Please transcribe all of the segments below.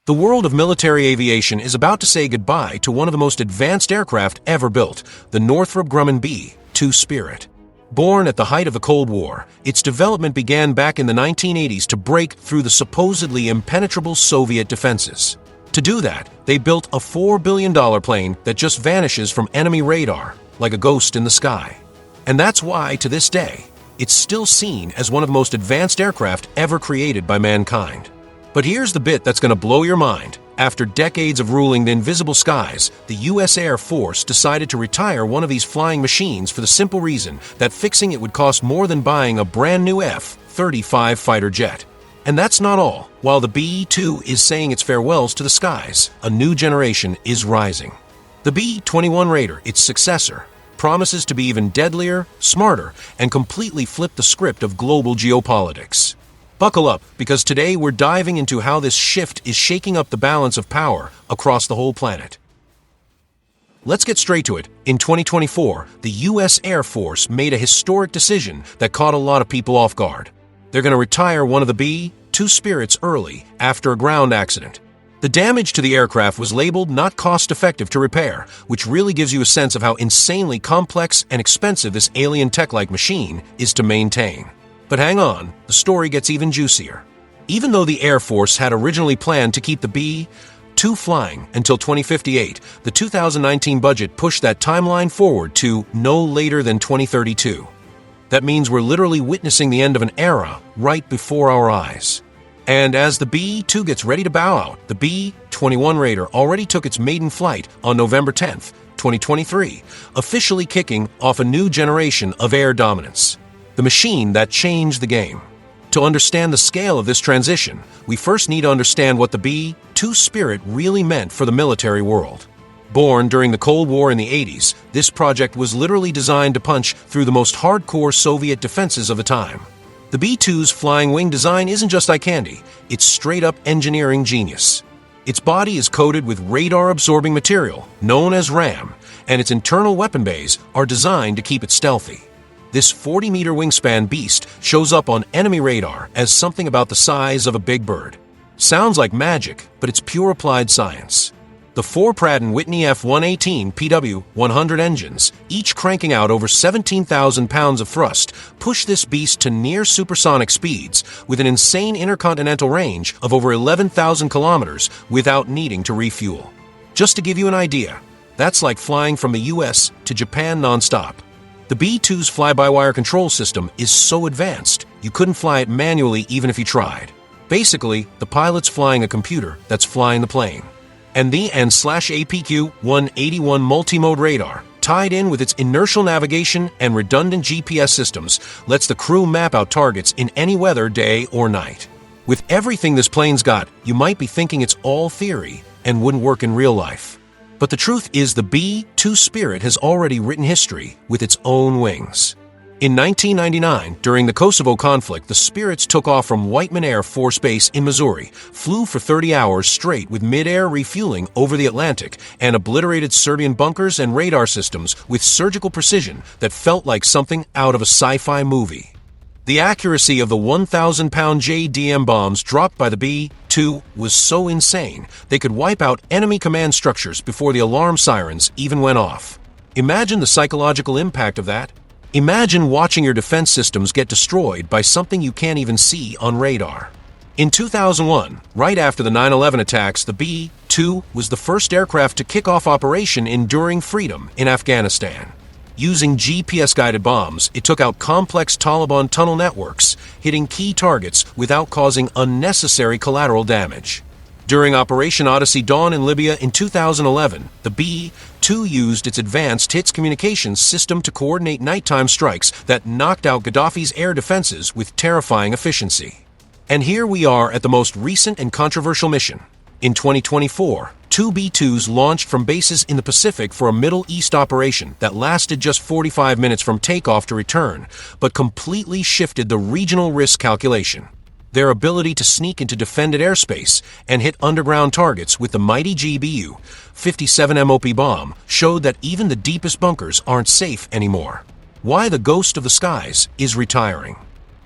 The world of military aviation is about to say goodbye to one of the most advanced aircraft ever built, the Northrop Grumman B-2 Spirit. Born at the height of the Cold War, its development began back in the 1980s to break through the supposedly impenetrable Soviet defenses. To do that, they built a $4 billion plane that just vanishes from enemy radar, like a ghost in the sky. And that's why, to this day, it's still seen as one of the most advanced aircraft ever created by mankind. But here's the bit that's going to blow your mind. After decades of ruling the invisible skies, the U.S. Air Force decided to retire one of these flying machines for the simple reason that fixing it would cost more than buying a brand new F-35 fighter jet. And that's not all. While the B-2 is saying its farewells to the skies, a new generation is rising. The B-21 Raider, its successor, promises to be even deadlier, smarter, and completely flip the script of global geopolitics. Buckle up, because today we're diving into how this shift is shaking up the balance of power across the whole planet. Let's get straight to it. In 2024, the U.S. Air Force made a historic decision that caught a lot of people off guard. They're going to retire one of the B-2 Spirits early after a ground accident. The damage to the aircraft was labeled not cost-effective to repair, which really gives you a sense of how insanely complex and expensive this alien tech-like machine is to maintain. But hang on, the story gets even juicier. Even though the Air Force had originally planned to keep the B-2 flying until 2058, the 2019 budget pushed that timeline forward to no later than 2032. That means we're literally witnessing the end of an era right before our eyes. And as the B-2 gets ready to bow out, the B-21 Raider already took its maiden flight on November 10th, 2023, officially kicking off a new generation of air dominance. The machine that changed the game. To understand the scale of this transition, we first need to understand what the B-2 Spirit really meant for the military world. Born during the Cold War in the 80s, this project was literally designed to punch through the most hardcore Soviet defenses of the time. The B-2's flying wing design isn't just eye candy, it's straight-up engineering genius. Its body is coated with radar-absorbing material, known as RAM, and its internal weapon bays are designed to keep it stealthy. This 40-meter wingspan beast shows up on enemy radar as something about the size of a big bird. Sounds like magic, but it's pure applied science. The four Pratt & Whitney F-118 PW-100 engines, each cranking out over 17,000 pounds of thrust, push this beast to near supersonic speeds with an insane intercontinental range of over 11,000 kilometers without needing to refuel. Just to give you an idea, that's like flying from the US to Japan nonstop. The B-2's fly-by-wire control system is so advanced, you couldn't fly it manually even if you tried. Basically, the pilot's flying a computer that's flying the plane. And the APQ-181 multi-mode radar, tied in with its inertial navigation and redundant GPS systems, lets the crew map out targets in any weather, day or night. With everything this plane's got, you might be thinking it's all theory and wouldn't work in real life. But the truth is the B-2 Spirit has already written history with its own wings. In 1999, during the Kosovo conflict, the Spirits took off from Whiteman Air Force Base in Missouri, flew for 30 hours straight with mid-air refueling over the Atlantic, and obliterated Serbian bunkers and radar systems with surgical precision that felt like something out of a sci-fi movie. The accuracy of the 1,000-pound JDM bombs dropped by the B-2 was so insane, they could wipe out enemy command structures before the alarm sirens even went off. Imagine the psychological impact of that. Imagine watching your defense systems get destroyed by something you can't even see on radar. In 2001, right after the 9/11 attacks, the B-2 was the first aircraft to kick off Operation Enduring Freedom in Afghanistan. Using GPS-guided bombs, it took out complex Taliban tunnel networks, hitting key targets without causing unnecessary collateral damage. During Operation Odyssey Dawn in Libya in 2011, the B-2 used its advanced hits communications system to coordinate nighttime strikes that knocked out Gaddafi's air defenses with terrifying efficiency. And here we are at the most recent and controversial mission. In 2024, two B-2s launched from bases in the Pacific for a Middle East operation that lasted just 45 minutes from takeoff to return, but completely shifted the regional risk calculation. Their ability to sneak into defended airspace and hit underground targets with the mighty GBU-57 MOP bomb showed that even the deepest bunkers aren't safe anymore. Why the ghost of the skies is retiring.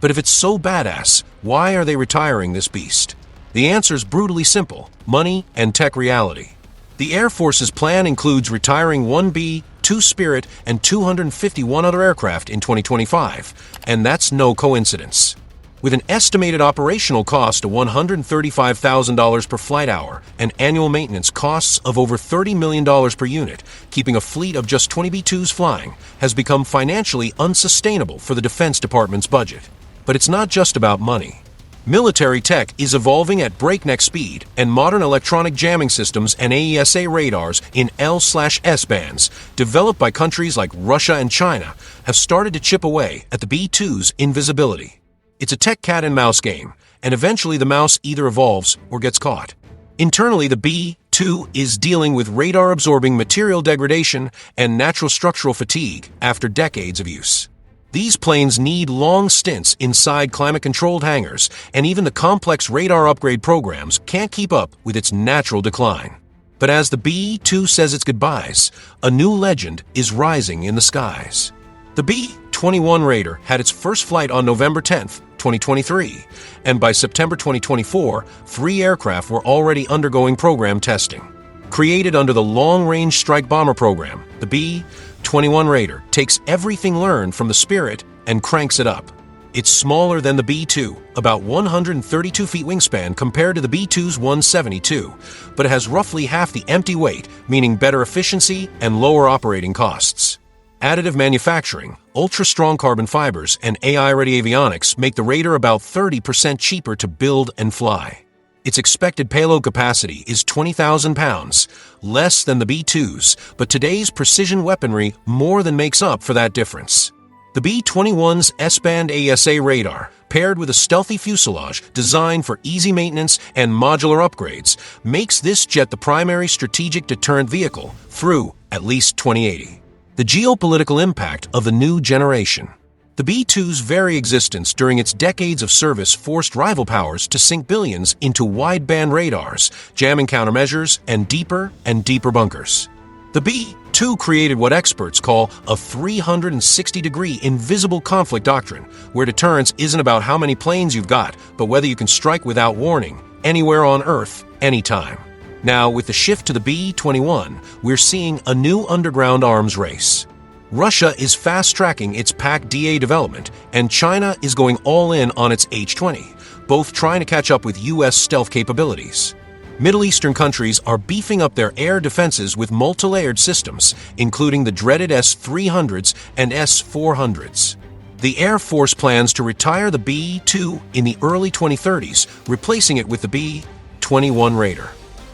But if it's so badass, why are they retiring this beast? The answer's brutally simple: money and tech reality. The Air Force's plan includes retiring one B-2 Spirit and 251 other aircraft in 2025, and that's no coincidence. With an estimated operational cost of $135,000 per flight hour and annual maintenance costs of over $30 million per unit, keeping a fleet of just 20 B-2s flying has become financially unsustainable for the Defense Department's budget. But it's not just about money. Military tech is evolving at breakneck speed, and modern electronic jamming systems and AESA radars in L/S bands, developed by countries like Russia and China, have started to chip away at the B-2's invisibility. It's a tech cat-and-mouse game, and eventually the mouse either evolves or gets caught. Internally, the B-2 is dealing with radar-absorbing material degradation and natural structural fatigue after decades of use. These planes need long stints inside climate-controlled hangars, and even the complex radar upgrade programs can't keep up with its natural decline. But as the B-2 says its goodbyes, a new legend is rising in the skies. The B-21 Raider had its first flight on November 10, 2023, and by September 2024, 3 aircraft were already undergoing program testing. Created under the Long Range Strike Bomber program, the B-21 Raider takes everything learned from the Spirit and cranks it up. It's smaller than the B-2, about 132 feet wingspan compared to the B-2's 172, but it has roughly half the empty weight, meaning better efficiency and lower operating costs. Additive manufacturing, ultra-strong carbon fibers, and AI-ready avionics make the Raider about 30% cheaper to build and fly. Its expected payload capacity is 20,000 pounds, less than the B-2's, but today's precision weaponry more than makes up for that difference. The B-21's S-band AESA radar, paired with a stealthy fuselage designed for easy maintenance and modular upgrades, makes this jet the primary strategic deterrent vehicle through at least 2080. The geopolitical impact of the new generation. The B-2's very existence during its decades of service forced rival powers to sink billions into wideband radars, jamming countermeasures, and deeper bunkers. The B-2 created what experts call a 360-degree invisible conflict doctrine, where deterrence isn't about how many planes you've got, but whether you can strike without warning, anywhere on Earth, anytime. Now, with the shift to the B-21, we're seeing a new underground arms race. Russia is fast-tracking its PAC-DA development, and China is going all in on its H-20, both trying to catch up with U.S. stealth capabilities. Middle Eastern countries are beefing up their air defenses with multi-layered systems, including the dreaded S-300s and S-400s. The Air Force plans to retire the B-2 in the early 2030s, replacing it with the B-21 Raider.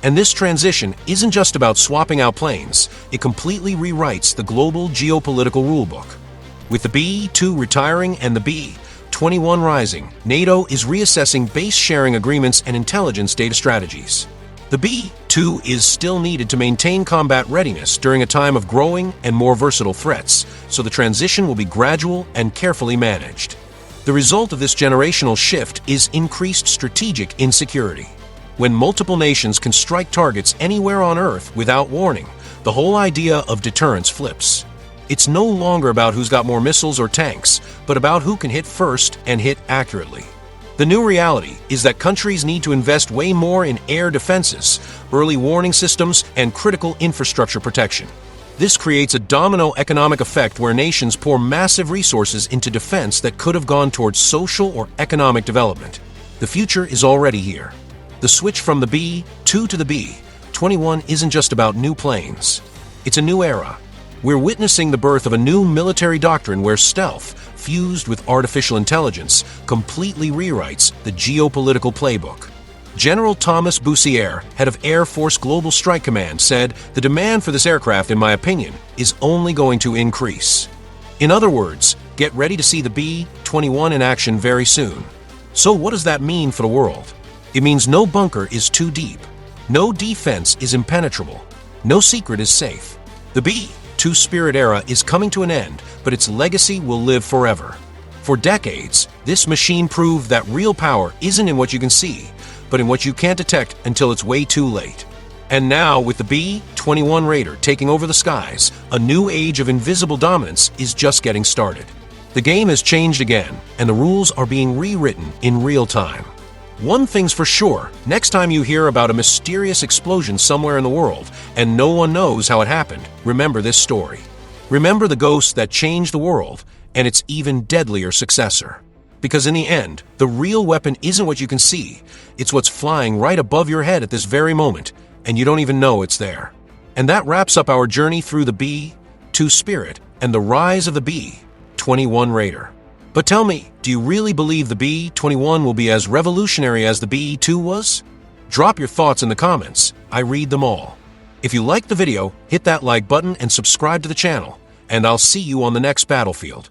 And this transition isn't just about swapping out planes, it completely rewrites the global geopolitical rulebook. With the B-2 retiring and the B-21 rising, NATO is reassessing base sharing agreements and intelligence data strategies. The B-2 is still needed to maintain combat readiness during a time of growing and more versatile threats, so the transition will be gradual and carefully managed. The result of this generational shift is increased strategic insecurity. When multiple nations can strike targets anywhere on Earth without warning, the whole idea of deterrence flips. It's no longer about who's got more missiles or tanks, but about who can hit first and hit accurately. The new reality is that countries need to invest way more in air defenses, early warning systems, and critical infrastructure protection. This creates a domino economic effect where nations pour massive resources into defense that could have gone towards social or economic development. The future is already here. The switch from the B-2 to the B-21 isn't just about new planes. It's a new era. We're witnessing the birth of a new military doctrine where stealth, fused with artificial intelligence, completely rewrites the geopolitical playbook. General Thomas Boussier, head of Air Force Global Strike Command, said, "The demand for this aircraft, in my opinion, is only going to increase." In other words, get ready to see the B-21 in action very soon. So what does that mean for the world? It means no bunker is too deep, no defense is impenetrable, no secret is safe. The B-2 Spirit era is coming to an end, but its legacy will live forever. For decades, this machine proved that real power isn't in what you can see, but in what you can't detect until it's way too late. And now, with the B-21 Raider taking over the skies, a new age of invisible dominance is just getting started. The game has changed again, and the rules are being rewritten in real time. One thing's for sure, next time you hear about a mysterious explosion somewhere in the world and no one knows how it happened, remember this story. Remember the ghost that changed the world and its even deadlier successor. Because in the end, the real weapon isn't what you can see, it's what's flying right above your head at this very moment, and you don't even know it's there. And that wraps up our journey through the B-2 Spirit and the rise of the B-21 Raider. But tell me, do you really believe the B-21 will be as revolutionary as the B-2 was? Drop your thoughts in the comments. I read them all. If you liked the video, hit that like button and subscribe to the channel, and I'll see you on the next battlefield.